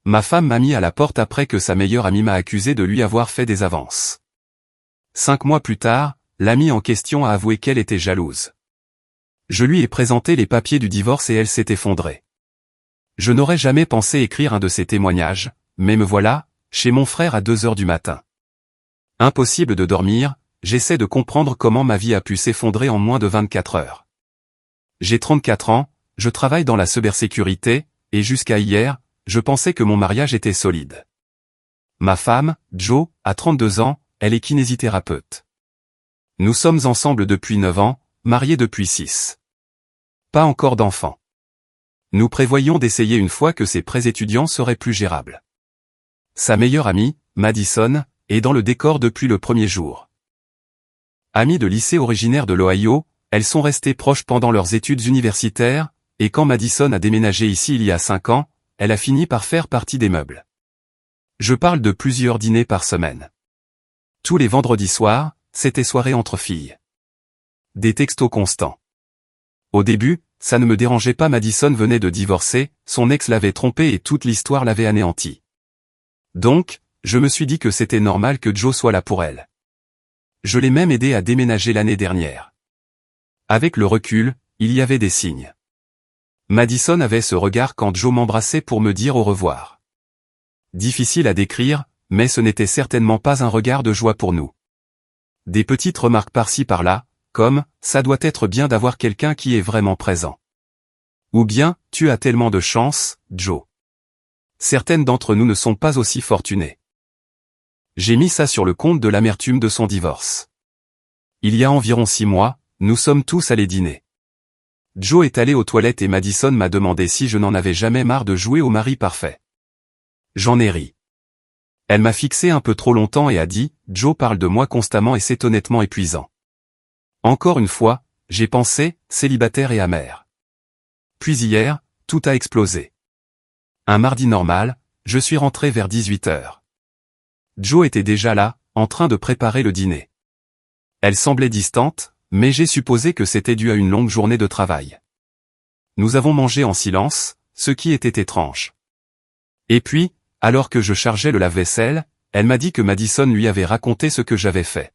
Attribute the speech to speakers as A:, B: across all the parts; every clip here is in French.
A: Ma femme m'a mis à la porte après que sa meilleure amie m'a accusé de lui avoir fait des avances. 5 mois plus tard, l'amie en question a avoué qu'elle était jalouse. Je lui ai présenté les papiers du divorce et elle s'est effondrée. Je n'aurais jamais pensé écrire un de ces témoignages, mais me voilà, chez mon frère à 2 heures du matin. Impossible de dormir, j'essaie de comprendre comment ma vie a pu s'effondrer en moins de 24 heures. J'ai 34 ans, je travaille dans la cybersécurité, et jusqu'à hier, je pensais que mon mariage était solide. Ma femme, Jo, a 32 ans, elle est kinésithérapeute. Nous sommes ensemble depuis 9 ans, mariés depuis 6. Pas encore d'enfants. Nous prévoyons d'essayer une fois que ses prêts étudiants seraient plus gérables. Sa meilleure amie, Madison, est dans le décor depuis le premier jour. Amies de lycée originaires de l'Ohio, elles sont restées proches pendant leurs études universitaires, et quand Madison a déménagé ici il y a 5 ans, elle a fini par faire partie des meubles. Je parle de plusieurs dîners par semaine. Tous les vendredis soirs, c'était soirée entre filles. Des textos constants. Au début, ça ne me dérangeait pas, Madison venait de divorcer, son ex l'avait trompée et toute l'histoire l'avait anéantie. Donc, je me suis dit que c'était normal que Jo soit là pour elle. Je l'ai même aidé à déménager l'année dernière. Avec le recul, il y avait des signes. Madison avait ce regard quand Jo m'embrassait pour me dire au revoir. Difficile à décrire, mais ce n'était certainement pas un regard de joie pour nous. Des petites remarques par-ci par-là, comme « ça doit être bien d'avoir quelqu'un qui est vraiment présent ». Ou bien « tu as tellement de chance, Jo ». Certaines d'entre nous ne sont pas aussi fortunées. J'ai mis ça sur le compte de l'amertume de son divorce. Il y a environ 6 mois, nous sommes tous allés dîner. Jo est allé aux toilettes et Madison m'a demandé si je n'en avais jamais marre de jouer au mari parfait. J'en ai ri. Elle m'a fixé un peu trop longtemps et a dit « Jo parle de moi constamment et c'est honnêtement épuisant ». Encore une fois, j'ai pensé, célibataire et amer. Puis hier, tout a explosé. Un mardi normal, je suis rentré vers 18 heures. Jo était déjà là, en train de préparer le dîner. Elle semblait distante, mais j'ai supposé que c'était dû à une longue journée de travail. Nous avons mangé en silence, ce qui était étrange. Et puis, alors que je chargeais le lave-vaisselle, elle m'a dit que Madison lui avait raconté ce que j'avais fait.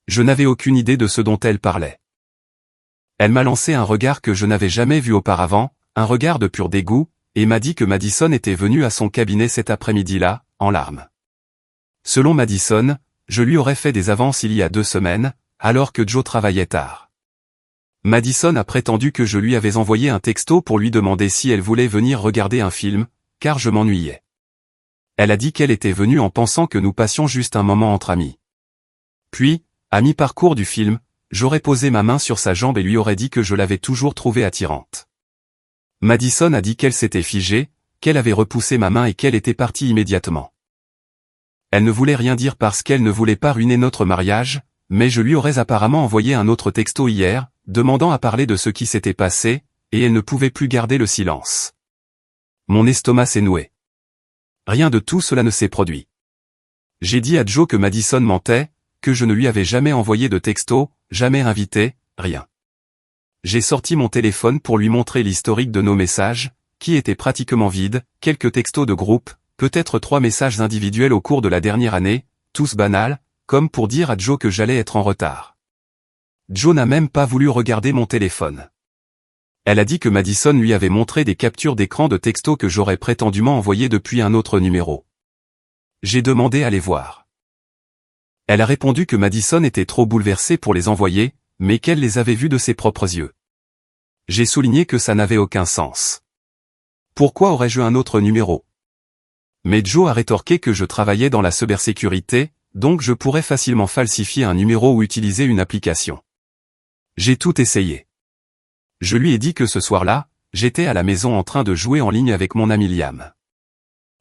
A: Je n'avais aucune idée de ce dont elle parlait. Elle m'a lancé un regard que je n'avais jamais vu auparavant, un regard de pur dégoût, et m'a dit que Madison était venue à son cabinet cet après-midi-là, en larmes. Selon Madison, je lui aurais fait des avances il y a 2 semaines, alors que Jo travaillait tard. Madison a prétendu que je lui avais envoyé un texto pour lui demander si elle voulait venir regarder un film, car je m'ennuyais. Elle a dit qu'elle était venue en pensant que nous passions juste un moment entre amis. Puis, à mi-parcours du film, j'aurais posé ma main sur sa jambe et lui aurais dit que je l'avais toujours trouvée attirante. Madison a dit qu'elle s'était figée, qu'elle avait repoussé ma main et qu'elle était partie immédiatement. Elle ne voulait rien dire parce qu'elle ne voulait pas ruiner notre mariage, mais je lui aurais apparemment envoyé un autre texto hier, demandant à parler de ce qui s'était passé, et elle ne pouvait plus garder le silence. Mon estomac s'est noué. Rien de tout cela ne s'est produit. J'ai dit à Jo que Madison mentait, que je ne lui avais jamais envoyé de texto, jamais invité, rien. J'ai sorti mon téléphone pour lui montrer l'historique de nos messages, qui était pratiquement vide, quelques textos de groupe, peut-être 3 messages individuels au cours de la dernière année, tous banals, comme pour dire à Jo que j'allais être en retard. Jo n'a même pas voulu regarder mon téléphone. Elle a dit que Madison lui avait montré des captures d'écran de textos que j'aurais prétendument envoyés depuis un autre numéro. J'ai demandé à les voir. Elle a répondu que Madison était trop bouleversée pour les envoyer, mais qu'elle les avait vus de ses propres yeux. J'ai souligné que ça n'avait aucun sens. Pourquoi aurais-je un autre numéro? Mais Jo a rétorqué que je travaillais dans la cybersécurité, donc je pourrais facilement falsifier un numéro ou utiliser une application. J'ai tout essayé. Je lui ai dit que ce soir-là, j'étais à la maison en train de jouer en ligne avec mon ami Liam.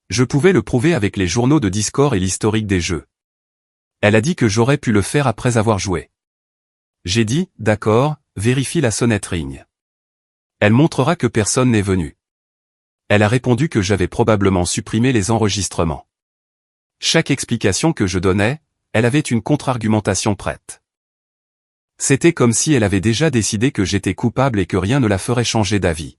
A: Je pouvais le prouver avec les journaux de Discord et l'historique des jeux. Elle a dit que j'aurais pu le faire après avoir joué. J'ai dit, d'accord, vérifie la sonnette ring. Elle montrera que personne n'est venu. Elle a répondu que j'avais probablement supprimé les enregistrements. Chaque explication que je donnais, elle avait une contre-argumentation prête. C'était comme si elle avait déjà décidé que j'étais coupable et que rien ne la ferait changer d'avis.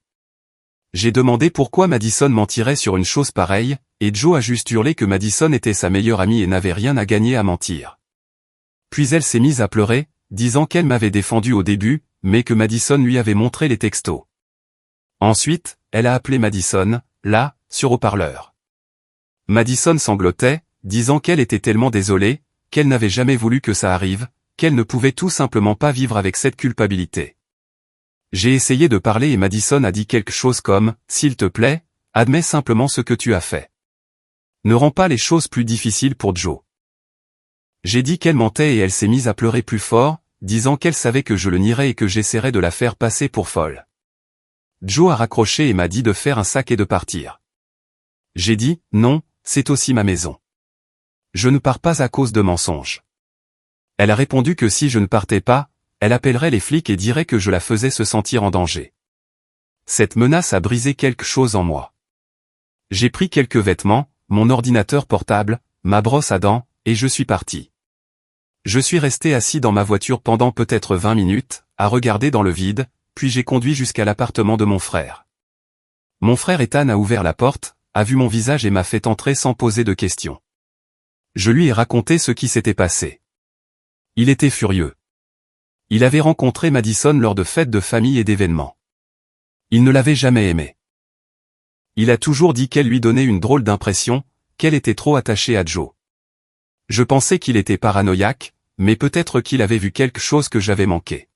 A: J'ai demandé pourquoi Madison mentirait sur une chose pareille, et Joe a juste hurlé que Madison était sa meilleure amie et n'avait rien à gagner à mentir. Puis elle s'est mise à pleurer, disant qu'elle m'avait défendu au début, mais que Madison lui avait montré les textos. Ensuite, elle a appelé Madison, là, sur haut-parleur. Madison sanglotait, disant qu'elle était tellement désolée, qu'elle n'avait jamais voulu que ça arrive, qu'elle ne pouvait tout simplement pas vivre avec cette culpabilité. J'ai essayé de parler et Madison a dit quelque chose comme « S'il te plaît, admets simplement ce que tu as fait. Ne rends pas les choses plus difficiles pour Joe. » J'ai dit qu'elle mentait et elle s'est mise à pleurer plus fort, disant qu'elle savait que je le nierais et que j'essaierais de la faire passer pour folle. Joe a raccroché et m'a dit de faire un sac et de partir. J'ai dit « Non, c'est aussi ma maison. Je ne pars pas à cause de mensonges. » Elle a répondu que si je ne partais pas, elle appellerait les flics et dirait que je la faisais se sentir en danger. Cette menace a brisé quelque chose en moi. J'ai pris quelques vêtements, mon ordinateur portable, ma brosse à dents, et je suis parti. Je suis resté assis dans ma voiture pendant peut-être 20 minutes, à regarder dans le vide, puis j'ai conduit jusqu'à l'appartement de mon frère. Mon frère Ethan a ouvert la porte, a vu mon visage et m'a fait entrer sans poser de questions. Je lui ai raconté ce qui s'était passé. Il était furieux. Il avait rencontré Madison lors de fêtes de famille et d'événements. Il ne l'avait jamais aimée. Il a toujours dit qu'elle lui donnait une drôle d'impression, qu'elle était trop attachée à Joe. Je pensais qu'il était paranoïaque, mais peut-être qu'il avait vu quelque chose que j'avais manqué.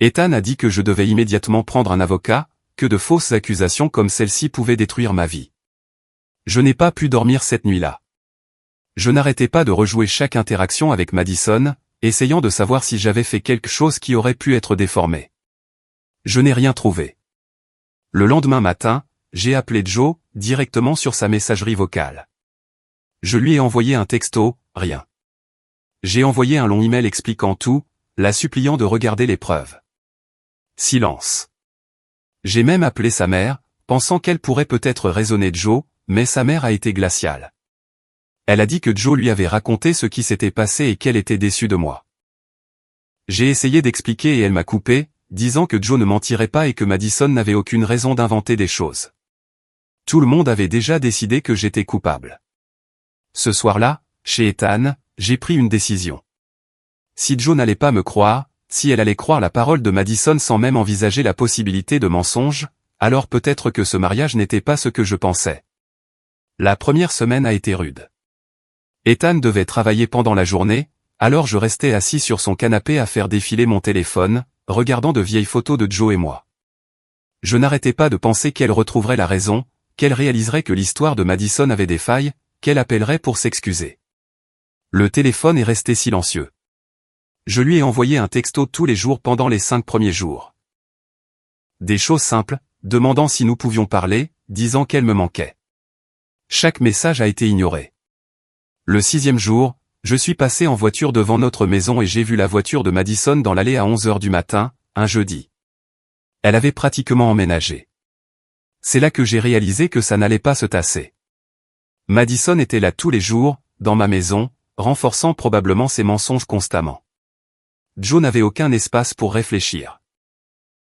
A: Ethan a dit que je devais immédiatement prendre un avocat, que de fausses accusations comme celle-ci pouvaient détruire ma vie. Je n'ai pas pu dormir cette nuit-là. Je n'arrêtais pas de rejouer chaque interaction avec Madison, essayant de savoir si j'avais fait quelque chose qui aurait pu être déformé. Je n'ai rien trouvé. Le lendemain matin, j'ai appelé Joe, directement sur sa messagerie vocale. Je lui ai envoyé un texto, rien. J'ai envoyé un long email expliquant tout, la suppliant de regarder les preuves. Silence. J'ai même appelé sa mère, pensant qu'elle pourrait peut-être raisonner Joe, mais sa mère a été glaciale. Elle a dit que Joe lui avait raconté ce qui s'était passé et qu'elle était déçue de moi. J'ai essayé d'expliquer et elle m'a coupé, disant que Joe ne mentirait pas et que Madison n'avait aucune raison d'inventer des choses. Tout le monde avait déjà décidé que j'étais coupable. Ce soir-là, chez Ethan, j'ai pris une décision. Si Joe n'allait pas me croire, si elle allait croire la parole de Madison sans même envisager la possibilité de mensonge, alors peut-être que ce mariage n'était pas ce que je pensais. La première semaine a été rude. Ethan devait travailler pendant la journée, alors je restais assis sur son canapé à faire défiler mon téléphone, regardant de vieilles photos de Joe et moi. Je n'arrêtais pas de penser qu'elle retrouverait la raison, qu'elle réaliserait que l'histoire de Madison avait des failles, qu'elle appellerait pour s'excuser. Le téléphone est resté silencieux. Je lui ai envoyé un texto tous les jours pendant les 5 premiers jours. Des choses simples, demandant si nous pouvions parler, disant qu'elle me manquait. Chaque message a été ignoré. Le 6e jour, je suis passé en voiture devant notre maison et j'ai vu la voiture de Madison dans l'allée à 11 h du matin, un jeudi. Elle avait pratiquement emménagé. C'est là que j'ai réalisé que ça n'allait pas se tasser. Madison était là tous les jours, dans ma maison, renforçant probablement ses mensonges constamment. Joe n'avait aucun espace pour réfléchir.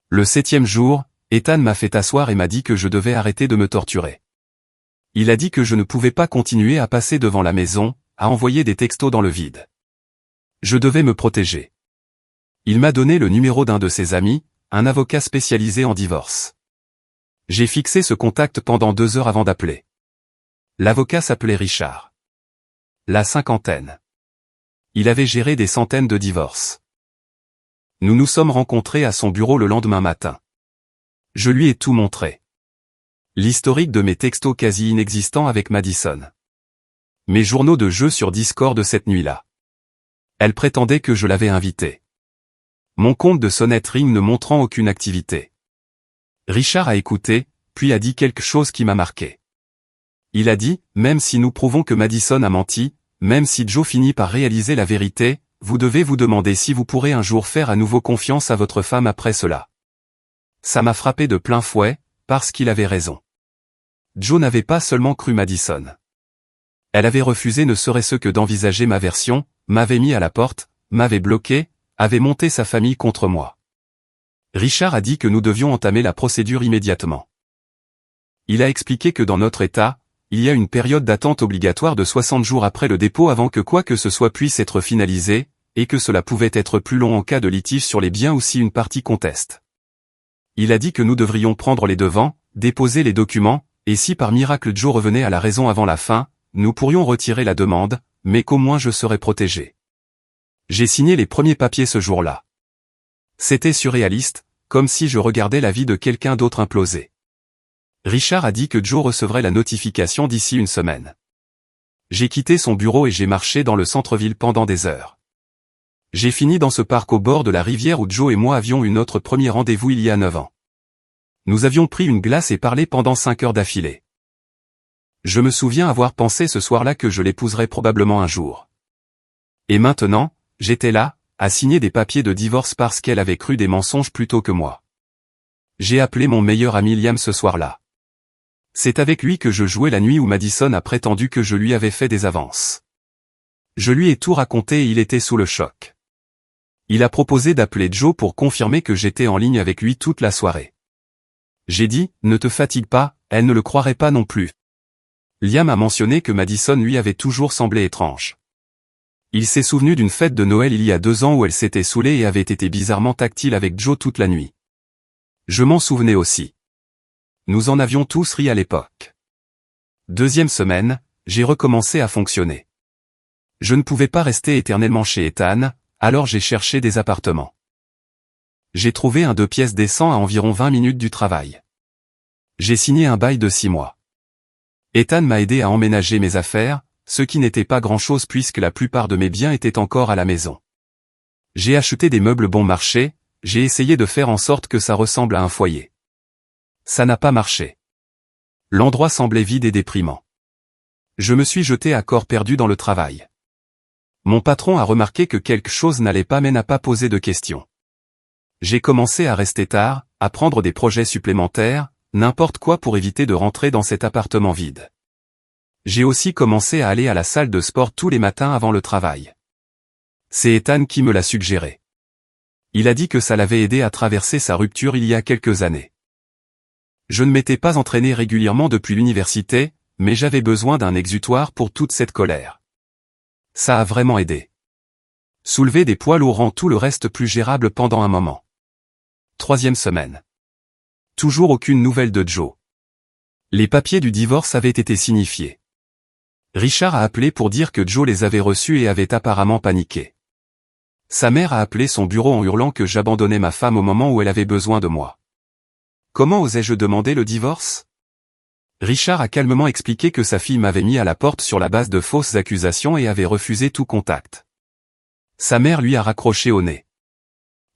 A: Le 7e jour, Ethan m'a fait asseoir et m'a dit que je devais arrêter de me torturer. Il a dit que je ne pouvais pas continuer à passer devant la maison, à envoyer des textos dans le vide. Je devais me protéger. Il m'a donné le numéro d'un de ses amis, un avocat spécialisé en divorce. J'ai fixé ce contact pendant 2 heures avant d'appeler. L'avocat s'appelait Richard. La cinquantaine. Il avait géré des centaines de divorces. Nous nous sommes rencontrés à son bureau le lendemain matin. Je lui ai tout montré. L'historique de mes textos quasi inexistants avec Madison. Mes journaux de jeu sur Discord de cette nuit-là. Elle prétendait que je l'avais invitée. Mon compte de Sonnet Ring ne montrant aucune activité. Richard a écouté, puis a dit quelque chose qui m'a marqué. Il a dit, même si nous prouvons que Madison a menti, même si Joe finit par réaliser la vérité, vous devez vous demander si vous pourrez un jour faire à nouveau confiance à votre femme après cela. Ça m'a frappé de plein fouet, parce qu'il avait raison. Joe n'avait pas seulement cru Madison. Elle avait refusé ne serait-ce que d'envisager ma version, m'avait mis à la porte, m'avait bloqué, avait monté sa famille contre moi. Richard a dit que nous devions entamer la procédure immédiatement. Il a expliqué que dans notre État, il y a une période d'attente obligatoire de 60 jours après le dépôt avant que quoi que ce soit puisse être finalisé, et que cela pouvait être plus long en cas de litige sur les biens ou si une partie conteste. Il a dit que nous devrions prendre les devants, déposer les documents, et si par miracle Joe revenait à la raison avant la fin, nous pourrions retirer la demande, mais qu'au moins je serais protégé. J'ai signé les premiers papiers ce jour-là. C'était surréaliste, comme si je regardais la vie de quelqu'un d'autre imploser. Richard a dit que Joe recevrait la notification d'ici une semaine. J'ai quitté son bureau et j'ai marché dans le centre-ville pendant des heures. J'ai fini dans ce parc au bord de la rivière où Joe et moi avions eu notre premier rendez-vous il y a 9 ans. Nous avions pris une glace et parlé pendant 5 heures d'affilée. Je me souviens avoir pensé ce soir-là que je l'épouserais probablement un jour. Et maintenant, j'étais là, à signer des papiers de divorce parce qu'elle avait cru des mensonges plutôt que moi. J'ai appelé mon meilleur ami Liam ce soir-là. C'est avec lui que je jouais la nuit où Madison a prétendu que je lui avais fait des avances. Je lui ai tout raconté et il était sous le choc. Il a proposé d'appeler Joe pour confirmer que j'étais en ligne avec lui toute la soirée. J'ai dit, ne te fatigue pas, elle ne le croirait pas non plus. Liam a mentionné que Madison lui avait toujours semblé étrange. Il s'est souvenu d'une fête de Noël il y a 2 ans où elle s'était saoulée et avait été bizarrement tactile avec Joe toute la nuit. Je m'en souvenais aussi. Nous en avions tous ri à l'époque. 2e semaine, j'ai recommencé à fonctionner. Je ne pouvais pas rester éternellement chez Ethan, alors j'ai cherché des appartements. J'ai trouvé un 2 pièces décent à environ 20 minutes du travail. J'ai signé un bail de 6 mois. Ethan m'a aidé à emménager mes affaires, ce qui n'était pas grand-chose puisque la plupart de mes biens étaient encore à la maison. J'ai acheté des meubles bon marché, j'ai essayé de faire en sorte que ça ressemble à un foyer. Ça n'a pas marché. L'endroit semblait vide et déprimant. Je me suis jeté à corps perdu dans le travail. Mon patron a remarqué que quelque chose n'allait pas mais n'a pas posé de questions. J'ai commencé à rester tard, à prendre des projets supplémentaires, n'importe quoi pour éviter de rentrer dans cet appartement vide. J'ai aussi commencé à aller à la salle de sport tous les matins avant le travail. C'est Ethan qui me l'a suggéré. Il a dit que ça l'avait aidé à traverser sa rupture il y a quelques années. Je ne m'étais pas entraîné régulièrement depuis l'université, mais j'avais besoin d'un exutoire pour toute cette colère. Ça a vraiment aidé. Soulever des poids lourds rend tout le reste plus gérable pendant un moment. 3e semaine. Toujours aucune nouvelle de Joe. Les papiers du divorce avaient été signifiés. Richard a appelé pour dire que Joe les avait reçus et avait apparemment paniqué. Sa mère a appelé son bureau en hurlant que j'abandonnais ma femme au moment où elle avait besoin de moi. Comment osais-je demander le divorce? Richard a calmement expliqué que sa fille m'avait mis à la porte sur la base de fausses accusations et avait refusé tout contact. Sa mère lui a raccroché au nez.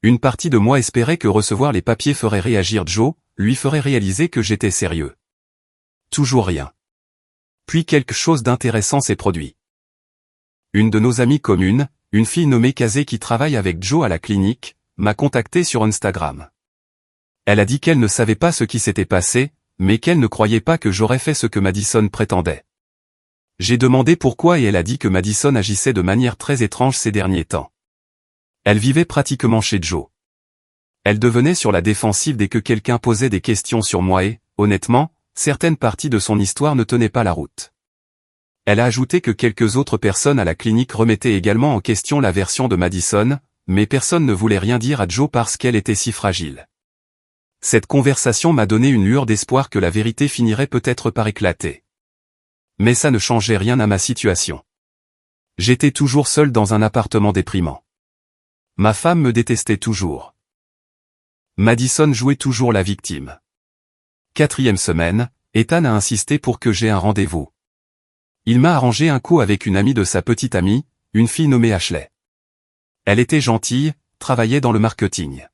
A: Une partie de moi espérait que recevoir les papiers ferait réagir Joe, lui ferait réaliser que j'étais sérieux. Toujours rien. Puis quelque chose d'intéressant s'est produit. Une de nos amies communes, une fille nommée Kazé qui travaille avec Joe à la clinique, m'a contacté sur Instagram. Elle a dit qu'elle ne savait pas ce qui s'était passé, mais qu'elle ne croyait pas que j'aurais fait ce que Madison prétendait. J'ai demandé pourquoi et elle a dit que Madison agissait de manière très étrange ces derniers temps. Elle vivait pratiquement chez Joe. Elle devenait sur la défensive dès que quelqu'un posait des questions sur moi et, honnêtement, certaines parties de son histoire ne tenaient pas la route. Elle a ajouté que quelques autres personnes à la clinique remettaient également en question la version de Madison, mais personne ne voulait rien dire à Joe parce qu'elle était si fragile. Cette conversation m'a donné une lueur d'espoir que la vérité finirait peut-être par éclater. Mais ça ne changeait rien à ma situation. J'étais toujours seul dans un appartement déprimant. Ma femme me détestait toujours. Madison jouait toujours la victime. 4e semaine, Ethan a insisté pour que j'aie un rendez-vous. Il m'a arrangé un coup avec une amie de sa petite amie, une fille nommée Ashley. Elle était gentille, travaillait dans le marketing.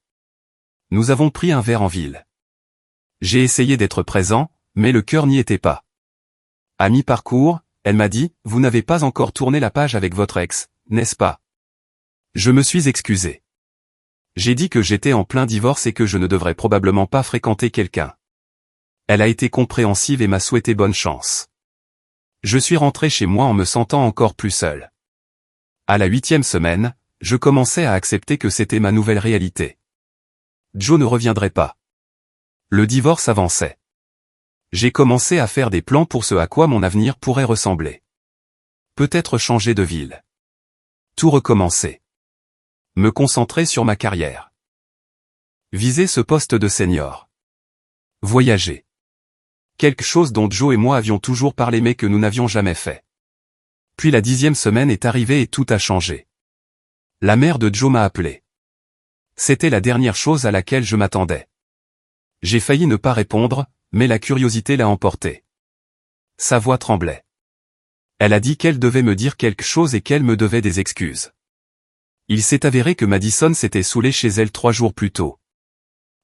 A: Nous avons pris un verre en ville. J'ai essayé d'être présent, mais le cœur n'y était pas. À mi-parcours, elle m'a dit, « Vous n'avez pas encore tourné la page avec votre ex, n'est-ce pas ?» Je me suis excusé. J'ai dit que j'étais en plein divorce et que je ne devrais probablement pas fréquenter quelqu'un. Elle a été compréhensive et m'a souhaité bonne chance. Je suis rentré chez moi en me sentant encore plus seul. À la 8e semaine, je commençais à accepter que c'était ma nouvelle réalité. Joe ne reviendrait pas. Le divorce avançait. J'ai commencé à faire des plans pour ce à quoi mon avenir pourrait ressembler. Peut-être changer de ville. Tout recommencer. Me concentrer sur ma carrière. Viser ce poste de senior. Voyager. Quelque chose dont Joe et moi avions toujours parlé mais que nous n'avions jamais fait. Puis la 10e semaine est arrivée et tout a changé. La mère de Joe m'a appelé. C'était la dernière chose à laquelle je m'attendais. J'ai failli ne pas répondre, mais la curiosité l'a emporté. Sa voix tremblait. Elle a dit qu'elle devait me dire quelque chose et qu'elle me devait des excuses. Il s'est avéré que Madison s'était saoulée chez elle 3 jours plus tôt.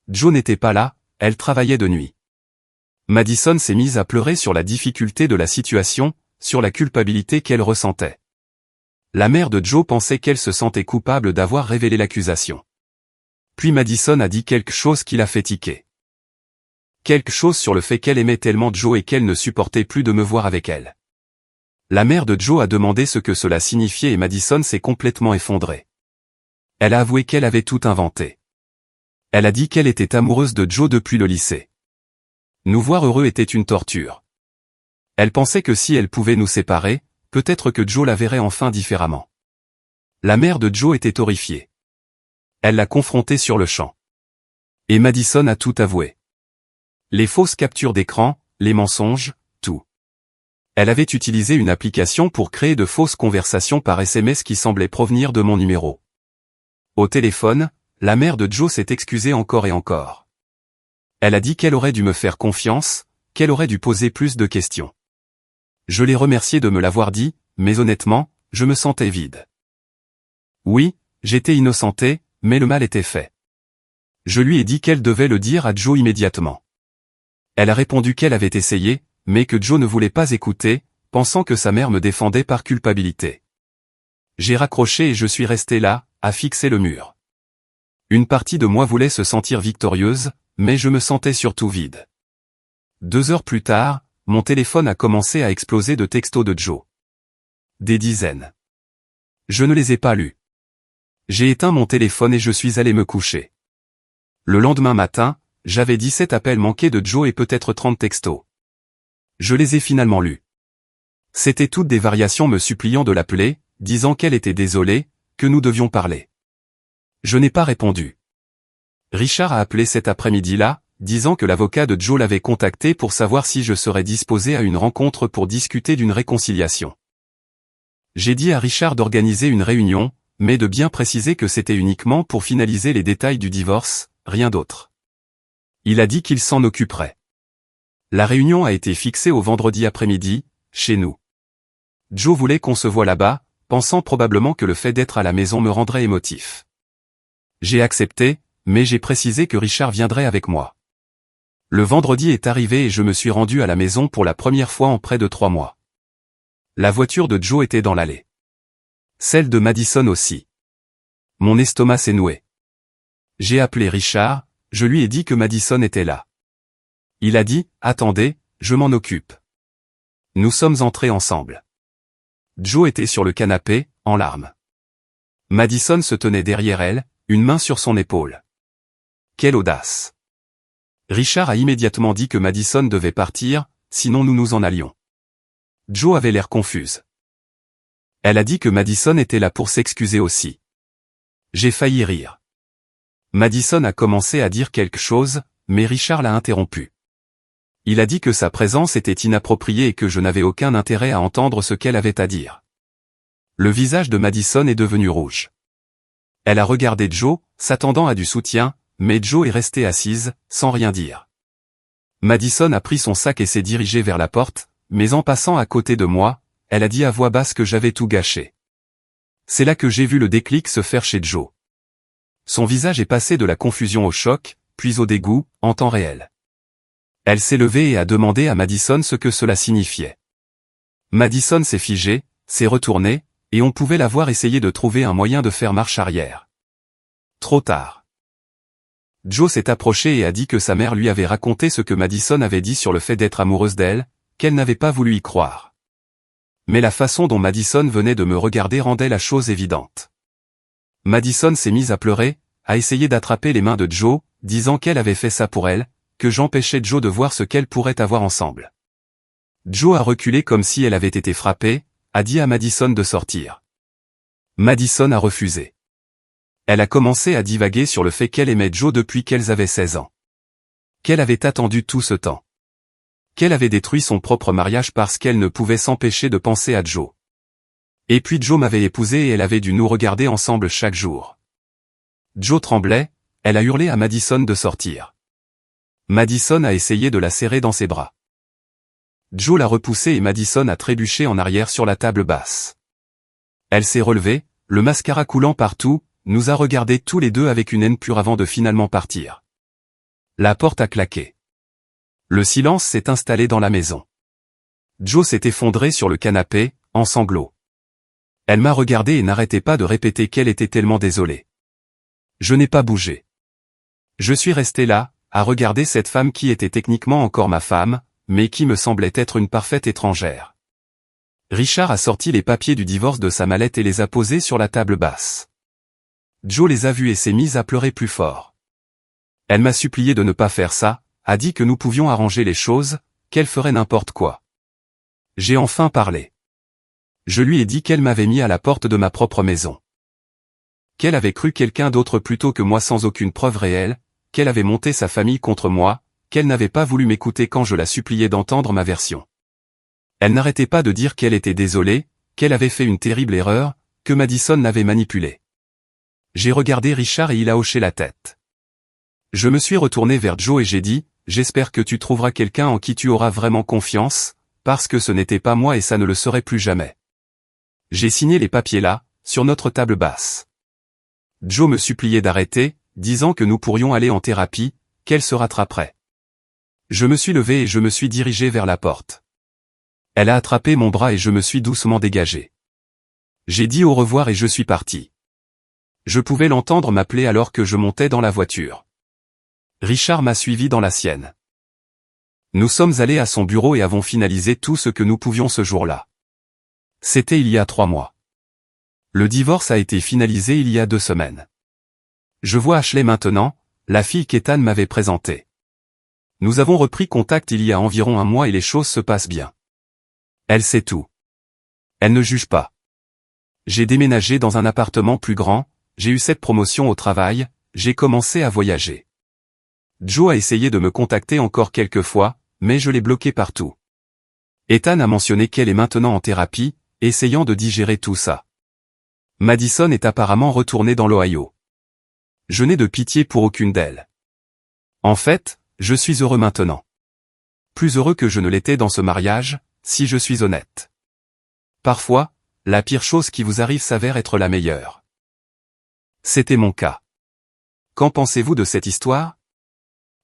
A: Joe n'était pas là, elle travaillait de nuit. Madison s'est mise à pleurer sur la difficulté de la situation, sur la culpabilité qu'elle ressentait. La mère de Joe pensait qu'elle se sentait coupable d'avoir révélé l'accusation. Puis Madison a dit quelque chose qui l'a fait tiquer. Quelque chose sur le fait qu'elle aimait tellement Joe et qu'elle ne supportait plus de me voir avec elle. La mère de Joe a demandé ce que cela signifiait et Madison s'est complètement effondrée. Elle a avoué qu'elle avait tout inventé. Elle a dit qu'elle était amoureuse de Joe depuis le lycée. Nous voir heureux était une torture. Elle pensait que si elle pouvait nous séparer, peut-être que Joe la verrait enfin différemment. La mère de Joe était horrifiée. Elle l'a confrontée sur le champ. Et Madison a tout avoué. Les fausses captures d'écran, les mensonges, tout. Elle avait utilisé une application pour créer de fausses conversations par SMS qui semblaient provenir de mon numéro. Au téléphone, la mère de Joe s'est excusée encore et encore. Elle a dit qu'elle aurait dû me faire confiance, qu'elle aurait dû poser plus de questions. Je l'ai remerciée de me l'avoir dit, mais honnêtement, je me sentais vide. Oui, j'étais innocenté, mais le mal était fait. Je lui ai dit qu'elle devait le dire à Joe immédiatement. Elle a répondu qu'elle avait essayé, mais que Joe ne voulait pas écouter, pensant que sa mère me défendait par culpabilité. J'ai raccroché et je suis resté là, à fixer le mur. Une partie de moi voulait se sentir victorieuse, mais je me sentais surtout vide. 2 heures plus tard, mon téléphone a commencé à exploser de textos de Joe. Des dizaines. Je ne les ai pas lus. J'ai éteint mon téléphone et je suis allé me coucher. Le lendemain matin, j'avais 17 appels manqués de Joe et peut-être 30 textos. Je les ai finalement lus. C'étaient toutes des variations me suppliant de l'appeler, disant qu'elle était désolée, que nous devions parler. Je n'ai pas répondu. Richard a appelé cet après-midi-là, disant que l'avocat de Joe l'avait contacté pour savoir si je serais disposé à une rencontre pour discuter d'une réconciliation. J'ai dit à Richard d'organiser une réunion, mais de bien préciser que c'était uniquement pour finaliser les détails du divorce, rien d'autre. Il a dit qu'il s'en occuperait. La réunion a été fixée au vendredi après-midi, chez nous. Joe voulait qu'on se voie là-bas, pensant probablement que le fait d'être à la maison me rendrait émotif. J'ai accepté, mais j'ai précisé que Richard viendrait avec moi. Le vendredi est arrivé et je me suis rendu à la maison pour la première fois en près de 3 mois. La voiture de Joe était dans l'allée. Celle de Madison aussi. Mon estomac s'est noué. J'ai appelé Richard, je lui ai dit que Madison était là. Il a dit, « Attendez, je m'en occupe. » Nous sommes entrés ensemble. Joe était sur le canapé, en larmes. Madison se tenait derrière elle, une main sur son épaule. Quelle audace! Richard a immédiatement dit que Madison devait partir, sinon nous nous en allions. Joe avait l'air confuse. Elle a dit que Madison était là pour s'excuser aussi. J'ai failli rire. Madison a commencé à dire quelque chose, mais Richard l'a interrompu. Il a dit que sa présence était inappropriée et que je n'avais aucun intérêt à entendre ce qu'elle avait à dire. Le visage de Madison est devenu rouge. Elle a regardé Joe, s'attendant à du soutien, mais Joe est restée assise, sans rien dire. Madison a pris son sac et s'est dirigée vers la porte, mais en passant à côté de moi, elle a dit à voix basse que j'avais tout gâché. C'est là que j'ai vu le déclic se faire chez Joe. Son visage est passé de la confusion au choc, puis au dégoût, en temps réel. Elle s'est levée et a demandé à Madison ce que cela signifiait. Madison s'est figée, s'est retournée, et on pouvait la voir essayer de trouver un moyen de faire marche arrière. Trop tard. Joe s'est approché et a dit que sa mère lui avait raconté ce que Madison avait dit sur le fait d'être amoureuse d'elle, qu'elle n'avait pas voulu y croire. Mais la façon dont Madison venait de me regarder rendait la chose évidente. Madison s'est mise à pleurer, a essayé d'attraper les mains de Joe, disant qu'elle avait fait ça pour elle, que j'empêchais Joe de voir ce qu'elle pourrait avoir ensemble. Joe a reculé comme si elle avait été frappée, a dit à Madison de sortir. Madison a refusé. Elle a commencé à divaguer sur le fait qu'elle aimait Joe depuis qu'elles avaient 16 ans. Qu'elle avait attendu tout ce temps. Qu'elle avait détruit son propre mariage parce qu'elle ne pouvait s'empêcher de penser à Joe. Et puis Joe m'avait épousé et elle avait dû nous regarder ensemble chaque jour. Joe tremblait, elle a hurlé à Madison de sortir. Madison a essayé de la serrer dans ses bras. Joe l'a repoussée et Madison a trébuché en arrière sur la table basse. Elle s'est relevée, le mascara coulant partout, nous a regardés tous les deux avec une haine pure avant de finalement partir. La porte a claqué. Le silence s'est installé dans la maison. Joe s'est effondré sur le canapé, en sanglots. Elle m'a regardé et n'arrêtait pas de répéter qu'elle était tellement désolée. Je n'ai pas bougé. Je suis resté là, à regarder cette femme qui était techniquement encore ma femme, mais qui me semblait être une parfaite étrangère. Richard a sorti les papiers du divorce de sa mallette et les a posés sur la table basse. Joe les a vus et s'est mise à pleurer plus fort. Elle m'a supplié de ne pas faire ça, a dit que nous pouvions arranger les choses, qu'elle ferait n'importe quoi. J'ai enfin parlé. Je lui ai dit qu'elle m'avait mis à la porte de ma propre maison. Qu'elle avait cru quelqu'un d'autre plutôt que moi sans aucune preuve réelle, qu'elle avait monté sa famille contre moi, qu'elle n'avait pas voulu m'écouter quand je la suppliais d'entendre ma version. Elle n'arrêtait pas de dire qu'elle était désolée, qu'elle avait fait une terrible erreur, que Madison l'avait manipulée. J'ai regardé Richard et il a hoché la tête. Je me suis retourné vers Joe et j'ai dit, j'espère que tu trouveras quelqu'un en qui tu auras vraiment confiance, parce que ce n'était pas moi et ça ne le serait plus jamais. J'ai signé les papiers là, sur notre table basse. Joe me suppliait d'arrêter, disant que nous pourrions aller en thérapie, qu'elle se rattraperait. Je me suis levé et je me suis dirigé vers la porte. Elle a attrapé mon bras et je me suis doucement dégagé. J'ai dit au revoir et je suis parti. Je pouvais l'entendre m'appeler alors que je montais dans la voiture. Richard m'a suivi dans la sienne. Nous sommes allés à son bureau et avons finalisé tout ce que nous pouvions ce jour-là. C'était il y a 3 mois. Le divorce a été finalisé il y a 2 semaines. Je vois Ashley maintenant, la fille qu'Ethan m'avait présentée. Nous avons repris contact il y a environ 1 mois et les choses se passent bien. Elle sait tout. Elle ne juge pas. J'ai déménagé dans un appartement plus grand, j'ai eu cette promotion au travail, j'ai commencé à voyager. Joe a essayé de me contacter encore quelques fois, mais je l'ai bloqué partout. Ethan a mentionné qu'elle est maintenant en thérapie, essayant de digérer tout ça. Madison est apparemment retournée dans l'Ohio. Je n'ai de pitié pour aucune d'elles. En fait, je suis heureux maintenant. Plus heureux que je ne l'étais dans ce mariage, si je suis honnête. Parfois, la pire chose qui vous arrive s'avère être la meilleure. C'était mon cas. Qu'en pensez-vous de cette histoire?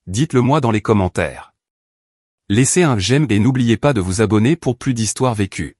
A: Dites-le moi dans les commentaires. Laissez un j'aime et n'oubliez pas de vous abonner pour plus d'histoires vécues.